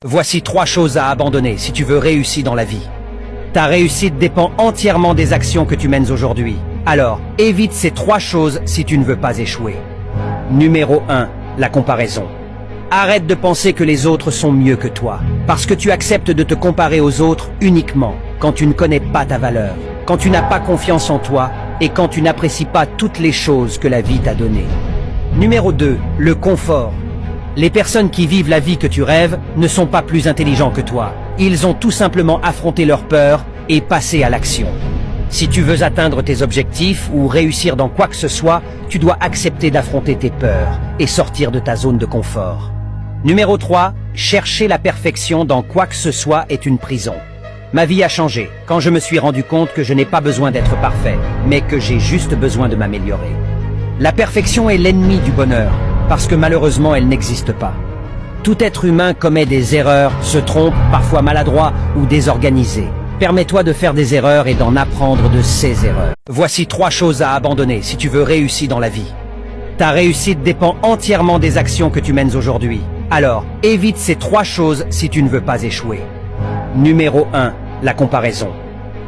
Voici 3 choses à abandonner si tu veux réussir dans la vie. Ta réussite dépend entièrement des actions que tu mènes aujourd'hui. Alors, évite ces 3 choses si tu ne veux pas échouer. Numéro 1, la comparaison. Arrête de penser que les autres sont mieux que toi, parce que tu acceptes de te comparer aux autres uniquement quand tu ne connais pas ta valeur, quand tu n'as pas confiance en toi et quand tu n'apprécies pas toutes les choses que la vie t'a données. Numéro 2, le confort. Les personnes qui vivent la vie que tu rêves ne sont pas plus intelligents que toi. Ils ont tout simplement affronté leurs peurs et passé à l'action. Si tu veux atteindre tes objectifs ou réussir dans quoi que ce soit, tu dois accepter d'affronter tes peurs et sortir de ta zone de confort. Numéro 3, chercher la perfection dans quoi que ce soit est une prison. Ma vie a changé quand je me suis rendu compte que je n'ai pas besoin d'être parfait, mais que j'ai juste besoin de m'améliorer. La perfection est l'ennemi du bonheur, parce que malheureusement elle n'existe pas. Tout être humain commet des erreurs, se trompe, parfois maladroit ou désorganisé. Permets-toi de faire des erreurs et d'en apprendre de ces erreurs. Voici 3 choses à abandonner si tu veux réussir dans la vie. Ta réussite dépend entièrement des actions que tu mènes aujourd'hui. Alors, évite ces 3 choses si tu ne veux pas échouer. Numéro 1, la comparaison.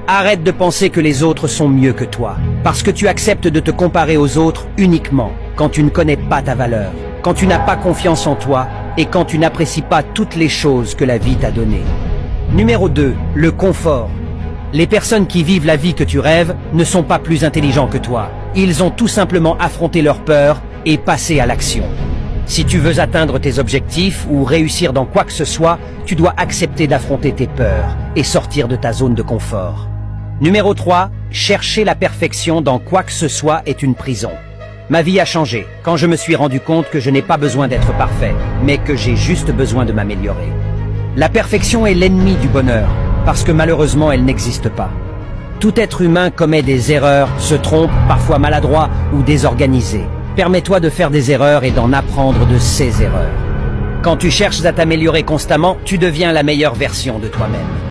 Arrête de penser que les autres sont mieux que toi, parce que tu acceptes de te comparer aux autres uniquement quand tu ne connais pas ta valeur, quand tu n'as pas confiance en toi et quand tu n'apprécies pas toutes les choses que la vie t'a données. Numéro 2, le confort. Les personnes qui vivent la vie que tu rêves ne sont pas plus intelligents que toi. Ils ont tout simplement affronté leurs peurs et passé à l'action. Si tu veux atteindre tes objectifs ou réussir dans quoi que ce soit, tu dois accepter d'affronter tes peurs et sortir de ta zone de confort. Numéro 3, chercher la perfection dans quoi que ce soit est une prison. Ma vie a changé quand je me suis rendu compte que je n'ai pas besoin d'être parfait, mais que j'ai juste besoin de m'améliorer. La perfection est l'ennemi du bonheur, parce que malheureusement elle n'existe pas. Tout être humain commet des erreurs, se trompe, parfois maladroit ou désorganisé. Permets-toi de faire des erreurs et d'en apprendre de ces erreurs. Quand tu cherches à t'améliorer constamment, tu deviens la meilleure version de toi-même.